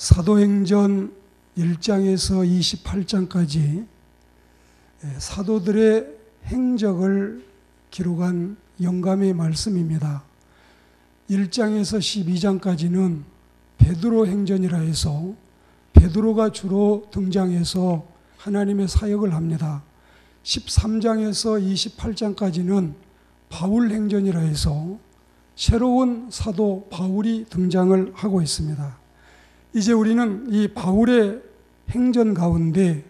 사도행전 1장에서 28장까지 사도들의 행적을 기록한 영감의 말씀입니다. 1장에서 12장까지는 베드로 행전이라 해서 베드로가 주로 등장해서 하나님의 사역을 합니다. 13장에서 28장까지는 바울 행전이라 해서 새로운 사도 바울이 등장을 하고 있습니다. 이제 우리는 이 바울의 행전 가운데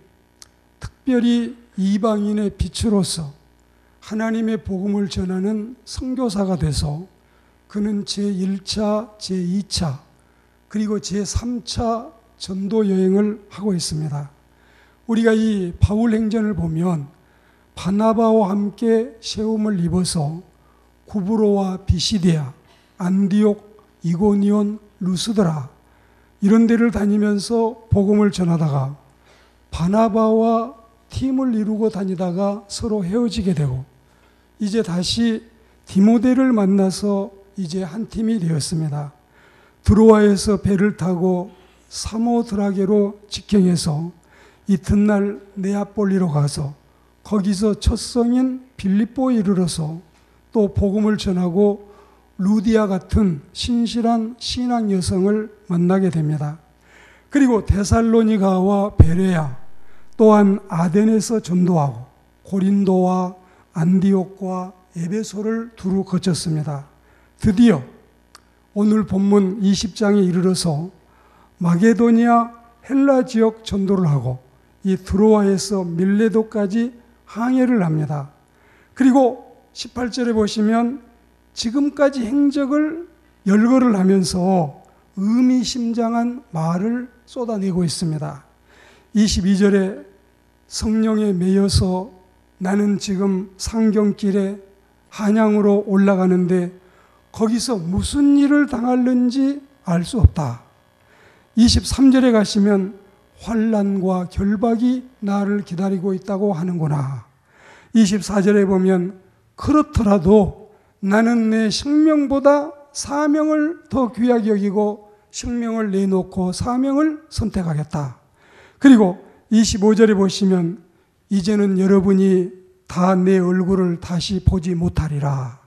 특별히 이방인의 빛으로서 하나님의 복음을 전하는 선교사가 돼서 그는 제1차, 제2차 그리고 제3차 전도 여행을 하고 있습니다. 우리가 이 바울 행전을 보면 바나바와 함께 세움을 입어서 구브로와 비시디아, 안디옥, 이고니온, 루스드라 이런 데를 다니면서 복음을 전하다가 바나바와 팀을 이루고 다니다가 서로 헤어지게 되고 이제 다시 디모데를 만나서 이제 한 팀이 되었습니다. 드로아에서 배를 타고 사모드라게로 직행해서 이튿날 네아폴리로 가서 거기서 첫 성인 빌립보에 이르러서 또 복음을 전하고 루디아 같은 신실한 신앙 여성을 만나게 됩니다. 그리고 데살로니가와 베레아 또한 아덴에서 전도하고 고린도와 안디옥과 에베소를 두루 거쳤습니다. 드디어 오늘 본문 20장에 이르러서 마게도니아 헬라 지역 전도를 하고 이 드로아에서 밀레도까지 항해를 합니다. 그리고 18절에 보시면 지금까지 행적을 열거를 하면서 의미심장한 말을 쏟아내고 있습니다. 22절에 성령에 매여서 나는 지금 상경길에 한양으로 올라가는데 거기서 무슨 일을 당할는지 알 수 없다. 23절에 가시면 환난과 결박이 나를 기다리고 있다고 하는구나. 24절에 보면 그렇더라도 나는 내 생명보다 사명을 더 귀하게 여기고 생명을 내놓고 사명을 선택하겠다. 그리고 25절에 보시면 이제는 여러분이 다 내 얼굴을 다시 보지 못하리라.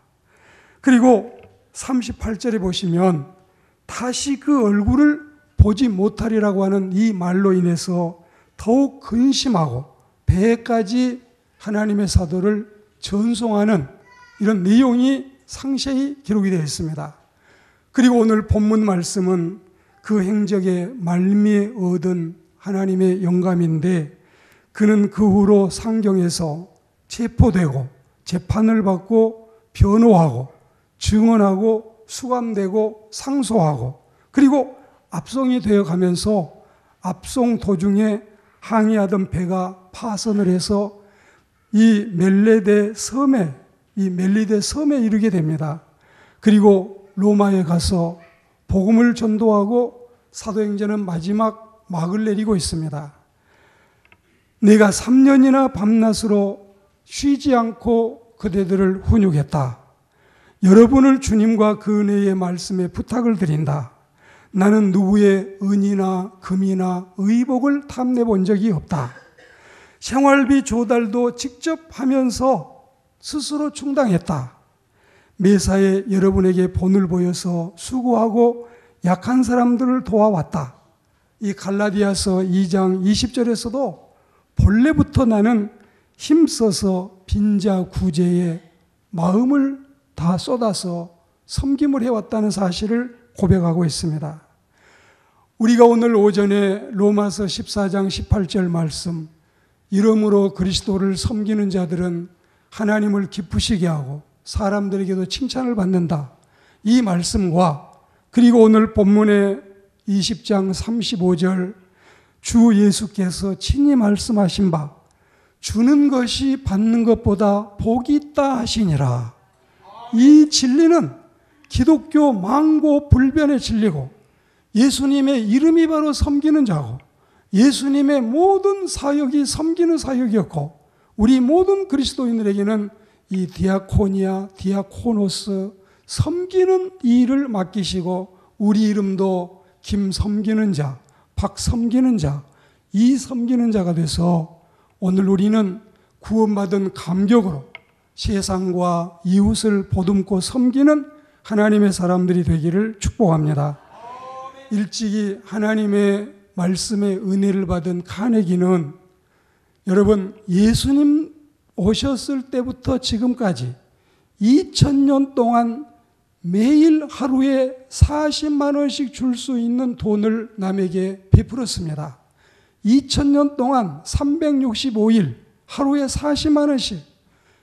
그리고 38절에 보시면 다시 그 얼굴을 보지 못하리라고 하는 이 말로 인해서 더욱 근심하고 배까지 하나님의 사도를 전송하는 이런 내용이 상세히 기록이 되어 있습니다. 그리고 오늘 본문 말씀은 그 행적의 말미에 얻은 하나님의 영감인데 그는 그 후로 상경에서 체포되고 재판을 받고 변호하고 증언하고 수감되고 상소하고 그리고 압송이 되어 가면서 압송 도중에 항해하던 배가 파선을 해서 이 멜리데 섬에 이르게 됩니다. 그리고 로마에 가서 복음을 전도하고 사도행전은 마지막 막을 내리고 있습니다. 내가 3년이나 밤낮으로 쉬지 않고 그대들을 훈육했다. 여러분을 주님과 그 은혜의 말씀에 부탁을 드린다. 나는 누구의 은이나 금이나 의복을 탐내 본 적이 없다. 생활비 조달도 직접 하면서 스스로 충당했다. 매사에 여러분에게 본을 보여서 수고하고 약한 사람들을 도와왔다. 이 갈라디아서 2장 20절에서도 본래부터 나는 힘써서 빈자 구제에 마음을 다 쏟아서 섬김을 해왔다는 사실을 고백하고 있습니다. 우리가 오늘 오전에 로마서 14장 18절 말씀 이름으로 그리스도를 섬기는 자들은 하나님을 기쁘시게 하고 사람들에게도 칭찬을 받는다. 이 말씀과 그리고 오늘 본문의 20장 35절 주 예수께서 친히 말씀하신 바 주는 것이 받는 것보다 복이 있다 하시니라. 이 진리는 기독교 망고 불변의 진리고 예수님의 이름이 바로 섬기는 자고 예수님의 모든 사역이 섬기는 사역이었고 우리 모든 그리스도인들에게는 이 디아코니아, 디아코노스 섬기는 이 일을 맡기시고 우리 이름도 김 섬기는 자, 박 섬기는 자, 이 섬기는 자가 돼서 오늘 우리는 구원받은 감격으로 세상과 이웃을 보듬고 섬기는 하나님의 사람들이 되기를 축복합니다. 일찍이 하나님의 말씀의 은혜를 받은 카네기는 여러분 예수님 오셨을 때부터 지금까지 2000년 동안 매일 하루에 40만 원씩 줄 수 있는 돈을 남에게 베풀었습니다. 2000년 동안 365일 하루에 40만 원씩.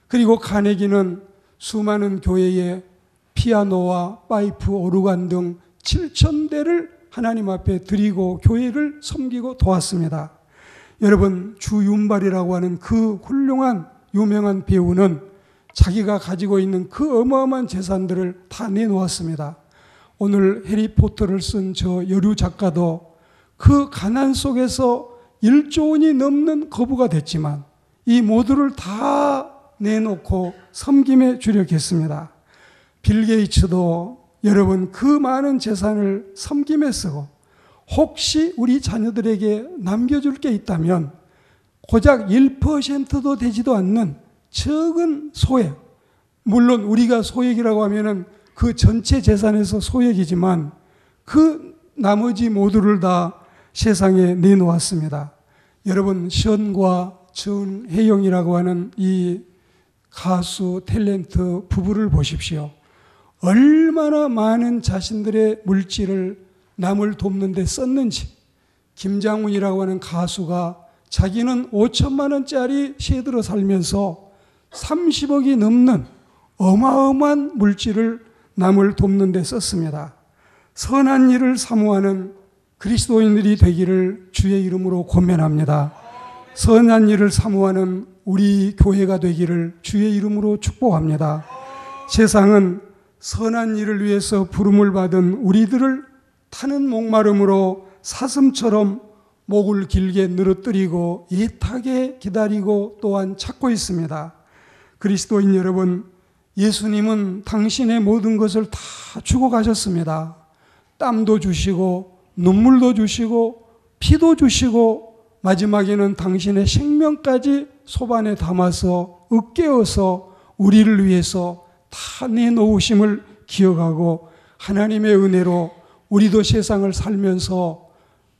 그리고 카네기는 수많은 교회에 피아노와 파이프, 오르간 등 7,000대를 하나님 앞에 드리고 교회를 섬기고 도왔습니다. 여러분, 주윤발이라고 하는 그 훌륭한 유명한 배우는 자기가 가지고 있는 그 어마어마한 재산들을 다 내놓았습니다. 오늘 해리포터를 쓴 저 여류 작가도 그 가난 속에서 1조 원이 넘는 거부가 됐지만 이 모두를 다 내놓고 섬김에 주력했습니다. 빌 게이츠도 여러분 그 많은 재산을 섬김에 쓰고 혹시 우리 자녀들에게 남겨줄 게 있다면 고작 1%도 되지도 않는 적은 소액, 물론 우리가 소액이라고 하면은 그 전체 재산에서 소액이지만 그 나머지 모두를 다 세상에 내놓았습니다. 여러분, 션과 전혜영이라고 하는 이 가수 탤런트 부부를 보십시오. 얼마나 많은 자신들의 물질을 남을 돕는 데 썼는지. 김장훈이라고 하는 가수가 자기는 5천만 원짜리 쉐드로 살면서 30억이 넘는 어마어마한 물질을 남을 돕는 데 썼습니다. 선한 일을 사모하는 그리스도인들이 되기를 주의 이름으로 권면합니다. 선한 일을 사모하는 우리 교회가 되기를 주의 이름으로 축복합니다. 세상은 선한 일을 위해서 부름을 받은 우리들을 타는 목마름으로 사슴처럼 목을 길게 늘어뜨리고 애타게 기다리고 또한 찾고 있습니다. 그리스도인 여러분, 예수님은 당신의 모든 것을 다 주고 가셨습니다. 땀도 주시고 눈물도 주시고 피도 주시고 마지막에는 당신의 생명까지 소반에 담아서 으깨어서 우리를 위해서 다 내놓으심을 기억하고 하나님의 은혜로 우리도 세상을 살면서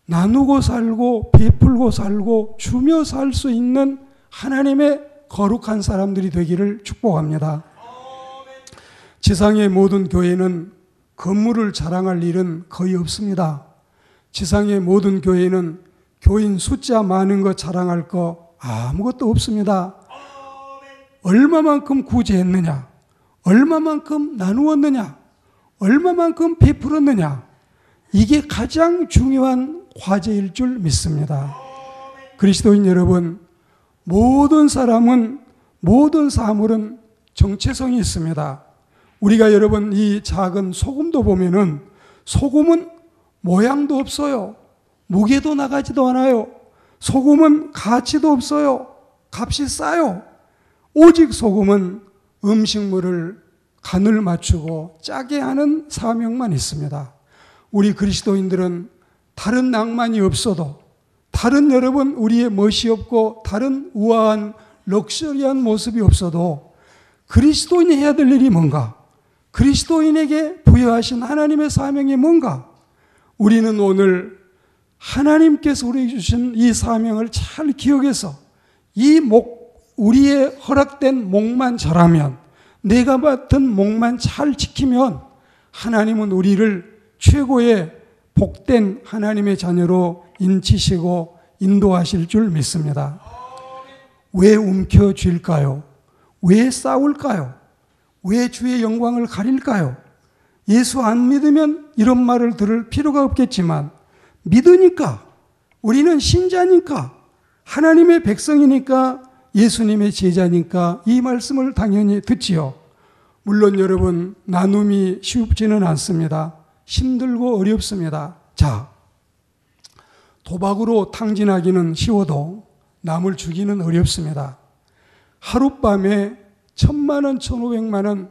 나누고 살고 베풀고 살고 주며 살 수 있는 하나님의 거룩한 사람들이 되기를 축복합니다. 지상의 모든 교회는 건물을 자랑할 일은 거의 없습니다. 지상의 모든 교회는 교인 숫자 많은 거 자랑할 거 아무것도 없습니다. 얼마만큼 구제했느냐, 얼마만큼 나누었느냐, 얼마만큼 베풀었느냐, 이게 가장 중요한 과제일 줄 믿습니다. 그리스도인 여러분, 모든 사람은, 모든 사물은 정체성이 있습니다. 우리가 여러분 이 작은 소금도 보면은 소금은 모양도 없어요. 무게도 나가지도 않아요. 소금은 가치도 없어요. 값이 싸요. 오직 소금은 음식물을 간을 맞추고 짜게 하는 사명만 있습니다. 우리 그리스도인들은 다른 낭만이 없어도, 다른 여러분 우리의 멋이 없고 다른 우아한 럭셔리한 모습이 없어도 그리스도인이 해야 될 일이 뭔가, 그리스도인에게 부여하신 하나님의 사명이 뭔가, 우리는 오늘 하나님께서 우리에게 주신 이 사명을 잘 기억해서 우리의 허락된 목만 잘하면, 내가 맡은 목만 잘 지키면 하나님은 우리를 최고의 복된 하나님의 자녀로 인치시고 인도하실 줄 믿습니다. 왜 움켜쥘까요? 왜 싸울까요? 왜 주의 영광을 가릴까요? 예수 안 믿으면 이런 말을 들을 필요가 없겠지만 믿으니까, 우리는 신자니까, 하나님의 백성이니까, 예수님의 제자니까 이 말씀을 당연히 듣지요. 물론 여러분, 나눔이 쉽지는 않습니다. 힘들고 어렵습니다. 자, 도박으로 탕진하기는 쉬워도 남을 주기는 어렵습니다. 하룻밤에 1,000만 원, 1,500만 원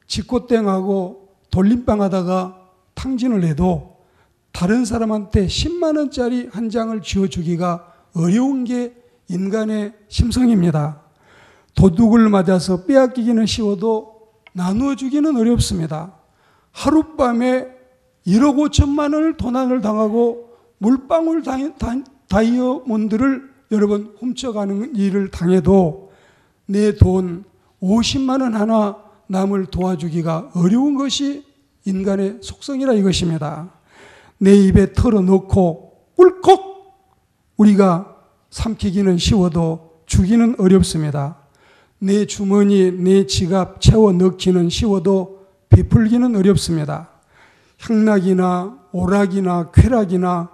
집고땡하고 돌림빵 하다가 탕진을 해도 다른 사람한테 10만 원짜리 한 장을 쥐어주기가 어려운 게 인간의 심성입니다. 도둑을 맞아서 빼앗기기는 쉬워도 나누어 주기는 어렵습니다. 하룻밤에 1억 5천만 원을 도난을 당하고 물방울 다이아몬드를 여러분 훔쳐가는 일을 당해도 내 돈 50만 원 하나 남을 도와주기가 어려운 것이 인간의 속성이라 이것입니다. 내 입에 털어넣고 꿀꺽 우리가 삼키기는 쉬워도 주기는 어렵습니다. 내 주머니, 내 지갑 채워 넣기는 쉬워도 베풀기는 어렵습니다. 향락이나 오락이나 쾌락이나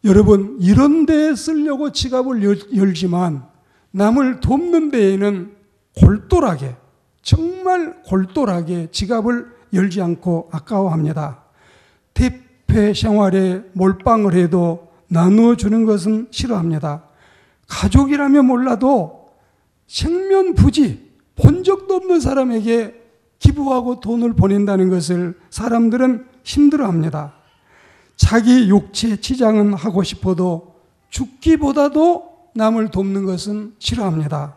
여러분 이런 데에 쓰려고 지갑을 열지만 남을 돕는 데에는 골똘하게 정말 골똘하게 지갑을 열지 않고 아까워합니다. 대패 생활에 몰빵을 해도 나누어 주는 것은 싫어합니다. 가족이라면 몰라도 생면부지 본 적도 없는 사람에게 기부하고 돈을 보낸다는 것을 사람들은 힘들어합니다. 자기 육체 치장은 하고 싶어도 죽기보다도 남을 돕는 것은 싫어합니다.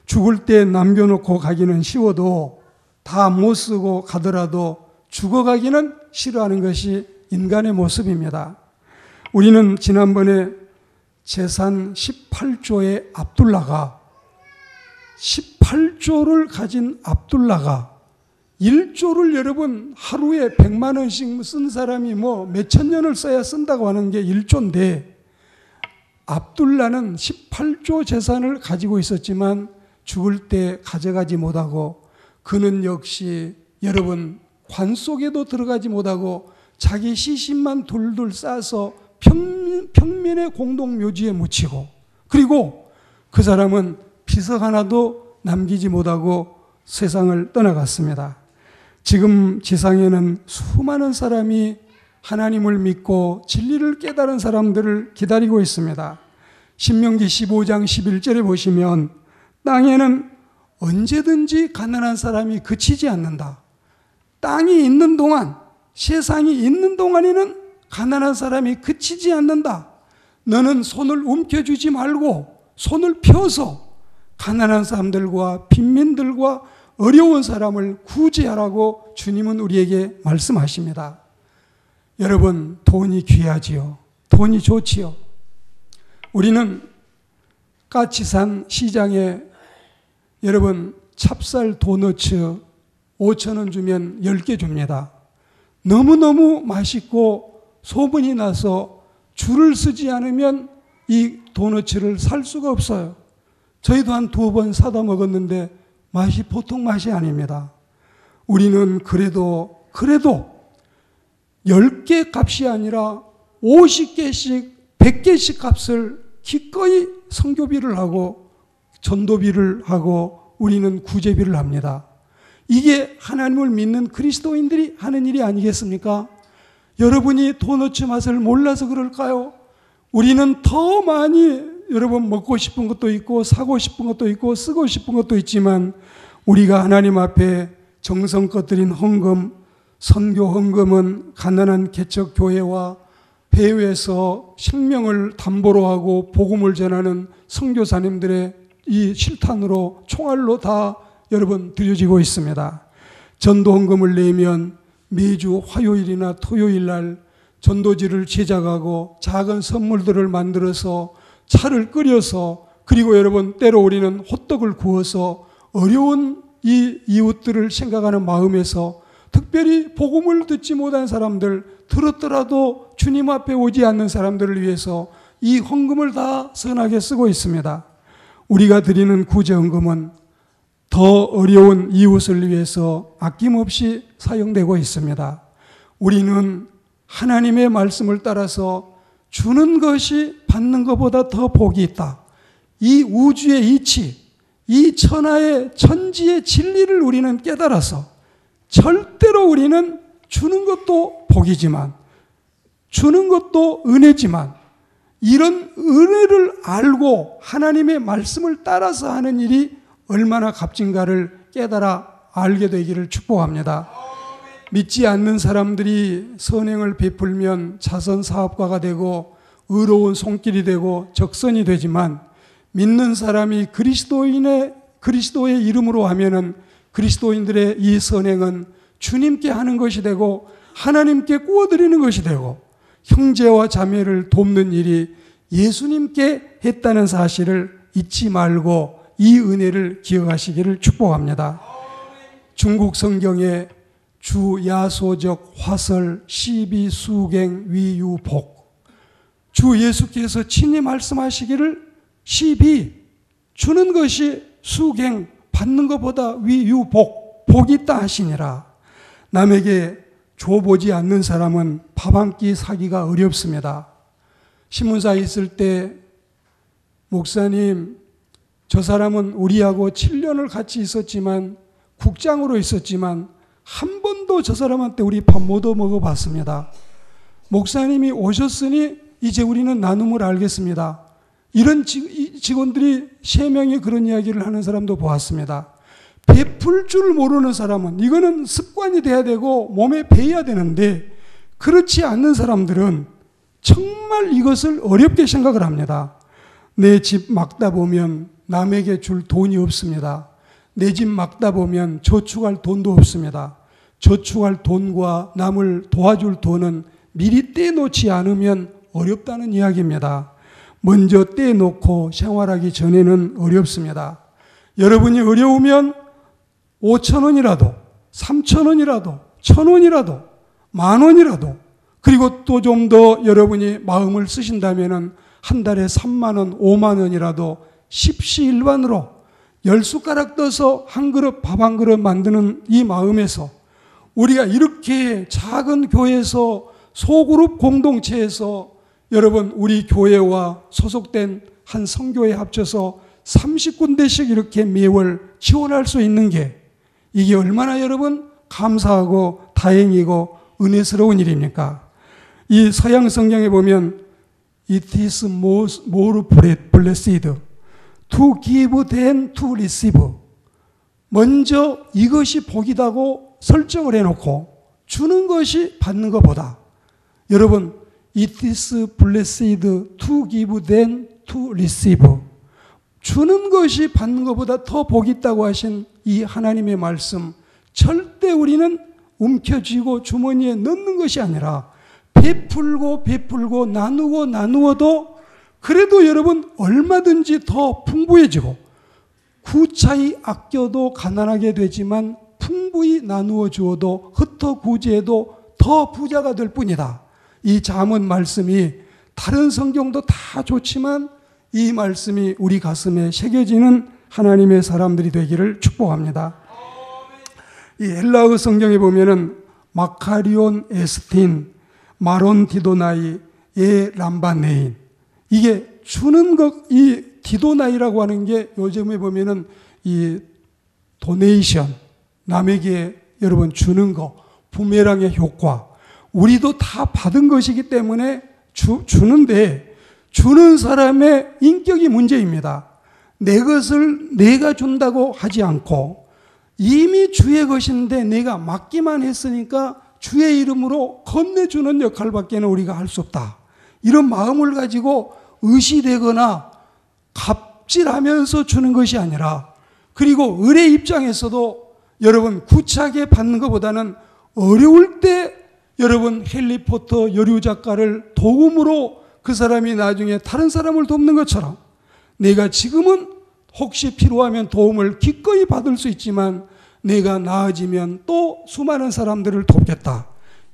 죽을 때 남겨놓고 가기는 쉬워도 다 못 쓰고 가더라도 죽어가기는 싫어하는 것이 인간의 모습입니다. 우리는 지난번에 재산 18조의 압둘라가 18조를 가진 압둘라가 1조를 여러분 하루에 100만 원씩 쓴 사람이 뭐 몇천 년을 써야 쓴다고 하는 게 1조인데 압둘라는 18조 재산을 가지고 있었지만 죽을 때 가져가지 못하고 그는 역시 여러분 관 속에도 들어가지 못하고 자기 시신만 둘둘 싸서 평면의 공동묘지에 묻히고 그리고 그 사람은 비석 하나도 남기지 못하고 세상을 떠나갔습니다. 지금 지상에는 수많은 사람이 하나님을 믿고 진리를 깨달은 사람들을 기다리고 있습니다. 신명기 15장 11절에 보시면 땅에는 언제든지 가난한 사람이 그치지 않는다. 땅이 있는 동안, 세상이 있는 동안에는 가난한 사람이 그치지 않는다. 너는 손을 움켜쥐지 말고 손을 펴서 가난한 사람들과 빈민들과 어려운 사람을 구제하라고 주님은 우리에게 말씀하십니다. 여러분, 돈이 귀하지요. 돈이 좋지요. 우리는 까치산 시장에 여러분 찹쌀 도너츠 5,000원 주면 10개 줍니다. 너무너무 맛있고 소문이 나서 줄을 서지 않으면 이 도너츠를 살 수가 없어요. 저희도 한 2번 사다 먹었는데 맛이 보통 맛이 아닙니다. 우리는 그래도 10개 값이 아니라 50개씩 100개씩 값을 기꺼이 선교비를 하고 전도비를 하고 우리는 구제비를 합니다. 이게 하나님을 믿는 그리스도인들이 하는 일이 아니겠습니까? 여러분이 도너츠 맛을 몰라서 그럴까요? 우리는 더 많이 여러분 먹고 싶은 것도 있고 사고 싶은 것도 있고 쓰고 싶은 것도 있지만 우리가 하나님 앞에 정성껏 드린 헌금, 선교 헌금은 가난한 개척 교회와 해외에서 생명을 담보로 하고 복음을 전하는 선교사님들의 이 실탄으로 총알로 다 여러분 드려지고 있습니다. 전도 헌금을 내면 매주 화요일이나 토요일 날 전도지를 제작하고 작은 선물들을 만들어서 차를 끓여서 그리고 여러분 때로 우리는 호떡을 구워서 어려운 이 이웃들을 생각하는 마음에서 특별히 복음을 듣지 못한 사람들, 들었더라도 주님 앞에 오지 않는 사람들을 위해서 이 헌금을 다 선하게 쓰고 있습니다. 우리가 드리는 구제헌금은 더 어려운 이웃을 위해서 아낌없이 사용되고 있습니다. 우리는 하나님의 말씀을 따라서 주는 것이 받는 것보다 더 복이 있다. 이 우주의 이치, 이 천하의 천지의 진리를 우리는 깨달아서 절대로 우리는 주는 것도 복이지만 주는 것도 은혜지만 이런 은혜를 알고 하나님의 말씀을 따라서 하는 일이 얼마나 값진가를 깨달아 알게 되기를 축복합니다. 믿지 않는 사람들이 선행을 베풀면 자선 사업가가 되고 의로운 손길이 되고 적선이 되지만, 믿는 사람이 그리스도의 이름으로 하면은 그리스도인들의 이 선행은 주님께 하는 것이 되고 하나님께 구워드리는 것이 되고 형제와 자매를 돕는 일이 예수님께 했다는 사실을 잊지 말고 이 은혜를 기억하시기를 축복합니다. 중국 성경에 주야소적 화설 시비 수갱 위유복, 주 예수께서 친히 말씀하시기를 시비 주는 것이 수갱 받는 것보다 위유복 복이 있다 하시니라. 남에게 줘보지 않는 사람은 밥 한 끼 사기가 어렵습니다. 신문사에 있을 때 목사님, 저 사람은 우리하고 7년을 같이 있었지만 국장으로 있었지만 한 번도 저 사람한테 우리 밥 못 먹어봤습니다. 목사님이 오셨으니 이제 우리는 나눔을 알겠습니다. 이런 직원들이 3명이 그런 이야기를 하는 사람도 보았습니다. 베풀 줄 모르는 사람은 이거는 습관이 돼야 되고 몸에 배야 되는데, 그렇지 않는 사람들은 정말 이것을 어렵게 생각을 합니다. 내 집 막다 보면 남에게 줄 돈이 없습니다. 내 집 막다 보면 저축할 돈도 없습니다. 저축할 돈과 남을 도와줄 돈은 미리 떼놓지 않으면 어렵다는 이야기입니다. 먼저 떼놓고 생활하기 전에는 어렵습니다. 여러분이 어려우면 5,000원이라도 3,000원이라도 1,000원이라도 10,000원이라도, 그리고 또 좀 더 여러분이 마음을 쓰신다면 한 달에 3만원 5만원이라도 십시일반으로 10숟가락 떠서 한 그릇 밥 한 그릇 만드는 이 마음에서, 우리가 이렇게 작은 교회에서 소그룹 공동체에서 여러분 우리 교회와 소속된 한 성교회 합쳐서 30군데씩 이렇게 매월 지원할 수 있는 게, 이게 얼마나 여러분 감사하고 다행이고 은혜스러운 일입니까? 이 서양 성경에 보면 It is more blessed to give than to receive. 먼저 이것이 복이다고 설정을 해놓고 주는 것이 받는 것보다, 여러분 It is blessed to give than to receive. 주는 것이 받는 것보다 더 복이 있다고 하신 이 하나님의 말씀, 절대 우리는 움켜쥐고 주머니에 넣는 것이 아니라 베풀고 나누어도 그래도 여러분 얼마든지 더 풍부해지고, 구차히 아껴도 가난하게 되지만 풍부히 나누어 주어도 흩어구제해도 더 부자가 될 뿐이다. 이 잠언 말씀이 다른 성경도 다 좋지만 이 말씀이 우리 가슴에 새겨지는 하나님의 사람들이 되기를 축복합니다. 이 헬라어 성경에 보면은 마카리온 에스틴, 마론 디도나이, 예 람바네인, 이게 주는 것, 이 디도나이라고 하는 게 요즘에 보면은 이 도네이션, 남에게 여러분 주는 거, 부메랑의 효과, 우리도 다 받은 것이기 때문에 주는데, 주는 사람의 인격이 문제입니다. 내 것을 내가 준다고 하지 않고 이미 주의 것인데 내가 맡기만 했으니까 주의 이름으로 건네주는 역할밖에는 우리가 할 수 없다. 이런 마음을 가지고 의시되거나 갑질하면서 주는 것이 아니라, 그리고 의뢰 입장에서도 여러분 구차하게 받는 것보다는 어려울 때 여러분 해리포터 여류 작가를 도움으로 그 사람이 나중에 다른 사람을 돕는 것처럼, 내가 지금은 혹시 필요하면 도움을 기꺼이 받을 수 있지만 내가 나아지면 또 수많은 사람들을 돕겠다.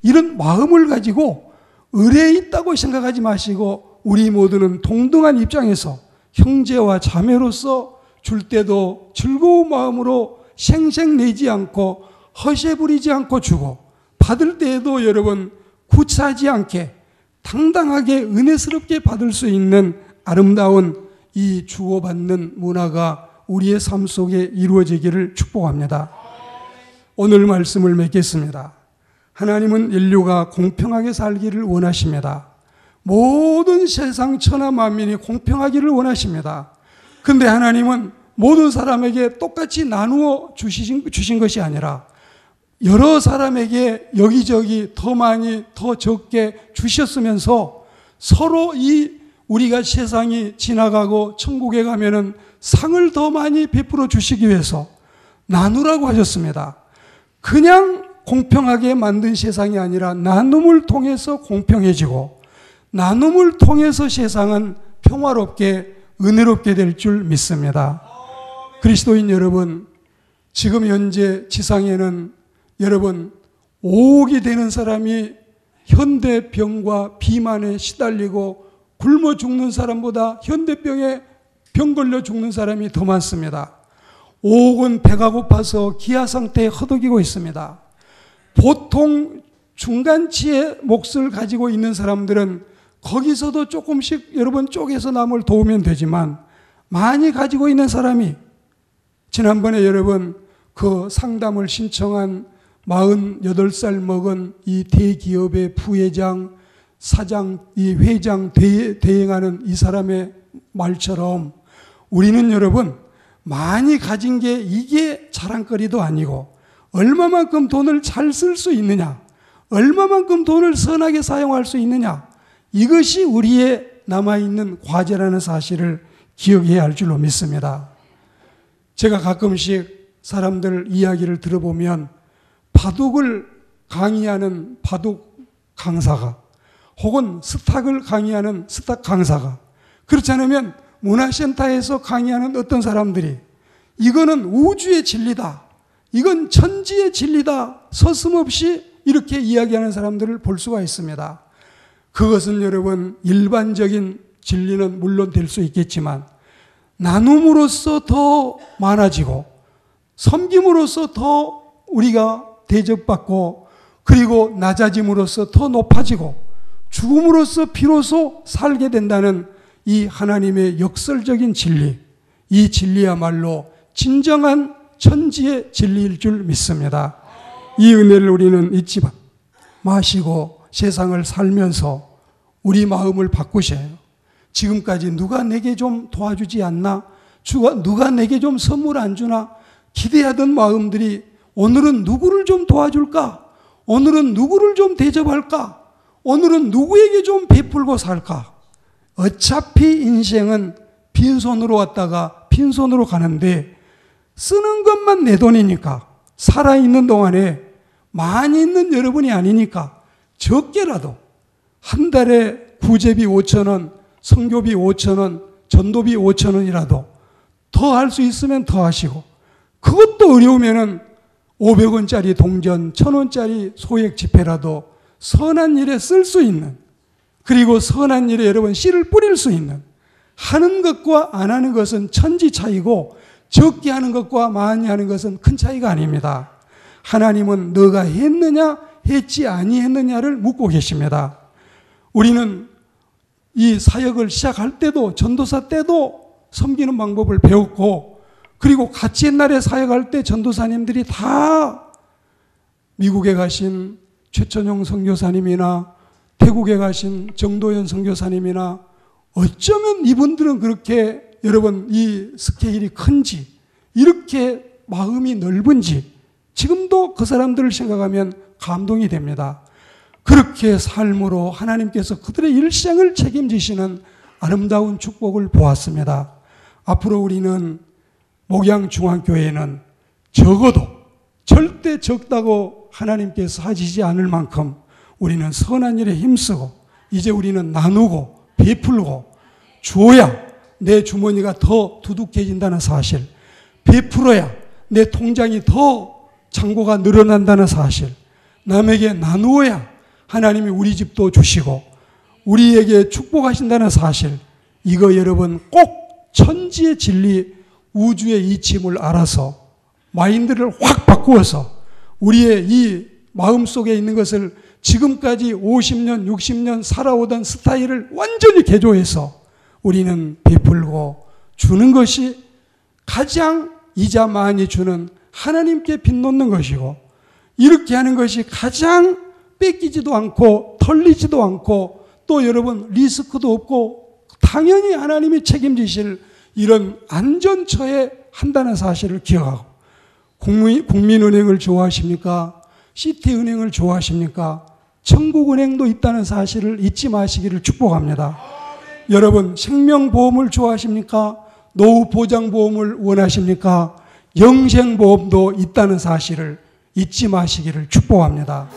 이런 마음을 가지고 의뢰에 있다고 생각하지 마시고, 우리 모두는 동등한 입장에서 형제와 자매로서 줄 때도 즐거운 마음으로 생색내지 않고 허세 부리지 않고 주고, 받을 때에도 여러분 구차하지 않게 당당하게 은혜스럽게 받을 수 있는 아름다운 이 주고받는 문화가 우리의 삶 속에 이루어지기를 축복합니다. 오늘 말씀을 맺겠습니다. 하나님은 인류가 공평하게 살기를 원하십니다. 모든 세상 천하 만민이 공평하기를 원하십니다. 그런데 하나님은 모든 사람에게 똑같이 나누어 주신 것이 아니라 여러 사람에게 여기저기 더 많이 더 적게 주셨으면서 서로 우리가 세상이 지나가고 천국에 가면은 상을 더 많이 베풀어 주시기 위해서 나누라고 하셨습니다. 그냥 공평하게 만든 세상이 아니라 나눔을 통해서 공평해지고 나눔을 통해서 세상은 평화롭게 은혜롭게 될 줄 믿습니다. 그리스도인 여러분, 지금 현재 지상에는 여러분 5억이 되는 사람이 현대병과 비만에 시달리고 굶어 죽는 사람보다 현대병에 병 걸려 죽는 사람이 더 많습니다. 5억은 배가 고파서 기아 상태에 허덕이고 있습니다. 보통 중간치의 몫을 가지고 있는 사람들은 거기서도 조금씩 여러분 쪼개서 남을 도우면 되지만 많이 가지고 있는 사람이 지난번에 여러분 그 상담을 신청한 48살 먹은 이 대기업의 부회장, 사장, 이 회장 대행하는 이 사람의 말처럼 우리는 여러분 많이 가진 게 이게 자랑거리도 아니고 얼마만큼 돈을 잘 쓸 수 있느냐, 얼마만큼 돈을 선하게 사용할 수 있느냐, 이것이 우리의 남아있는 과제라는 사실을 기억해야 할 줄로 믿습니다. 제가 가끔씩 사람들 이야기를 들어보면 바둑을 강의하는 바둑 강사가 혹은 스탁을 강의하는 스탁 강사가 그렇지 않으면 문화센터에서 강의하는 어떤 사람들이 이거는 우주의 진리다, 이건 천지의 진리다 서슴없이 이렇게 이야기하는 사람들을 볼 수가 있습니다. 그것은 여러분 일반적인 진리는 물론 될 수 있겠지만 나눔으로써 더 많아지고 섬김으로써 더 우리가 대접받고 그리고 낮아짐으로써 더 높아지고 죽음으로써 비로소 살게 된다는 이 하나님의 역설적인 진리, 이 진리야말로 진정한 천지의 진리일 줄 믿습니다. 이 은혜를 우리는 잊지 마시고 세상을 살면서 우리 마음을 바꾸셔요. 지금까지 누가 내게 좀 도와주지 않나? 누가 내게 좀 선물 안 주나? 기대하던 마음들이 오늘은 누구를 좀 도와줄까? 오늘은 누구를 좀 대접할까? 오늘은 누구에게 좀 베풀고 살까? 어차피 인생은 빈손으로 왔다가 빈손으로 가는데 쓰는 것만 내 돈이니까 살아있는 동안에 많이 있는 여러분이 아니니까 적게라도 한 달에 구제비 5,000원, 선교비 5,000원, 전도비 5,000원이라도 더 할 수 있으면 더 하시고 그것도 어려우면은 500원짜리 동전, 1,000원짜리 소액 지폐라도 선한 일에 쓸 수 있는, 그리고 선한 일에 여러분 씨를 뿌릴 수 있는, 하는 것과 안 하는 것은 천지 차이고 적게 하는 것과 많이 하는 것은 큰 차이가 아닙니다. 하나님은 너가 했느냐 했지 아니했느냐를 묻고 계십니다. 우리는 이 사역을 시작할 때도 전도사 때도 섬기는 방법을 배웠고 그리고 같이 옛날에 사역할 때 전도사님들이 다 미국에 가신 최천용 선교사님이나 태국에 가신 정도현 선교사님이나 어쩌면 이분들은 그렇게 여러분 이 스케일이 큰지 이렇게 마음이 넓은지 지금도 그 사람들을 생각하면 감동이 됩니다. 그렇게 삶으로 하나님께서 그들의 일생을 책임지시는 아름다운 축복을 보았습니다. 앞으로 우리는 목양중앙교회는 적어도 절대 적다고 하나님께서 하시지 않을 만큼 우리는 선한 일에 힘쓰고 이제 우리는 나누고 베풀고 줘야 내 주머니가 더 두둑해진다는 사실, 베풀어야 내 통장이 더 잔고가 늘어난다는 사실, 남에게 나누어야 하나님이 우리 집도 주시고 우리에게 축복하신다는 사실, 이거 여러분 꼭 천지의 진리, 우주의 이침을 알아서 마인드를 확 바꾸어서 우리의 이 마음속에 있는 것을 지금까지 50년, 60년 살아오던 스타일을 완전히 개조해서 우리는 베풀고 주는 것이 가장 이자 많이 주는 하나님께 빚놓는 것이고, 이렇게 하는 것이 가장 뺏기지도 않고 털리지도 않고 또 여러분 리스크도 없고 당연히 하나님이 책임지실 이런 안전처에 한다는 사실을 기억하고, 국민은행을 좋아하십니까? 시티은행을 좋아하십니까? 천국은행도 있다는 사실을 잊지 마시기를 축복합니다. 여러분, 생명보험을 좋아하십니까? 노후보장보험을 원하십니까? 영생보험도 있다는 사실을 잊지 마시기를 축복합니다.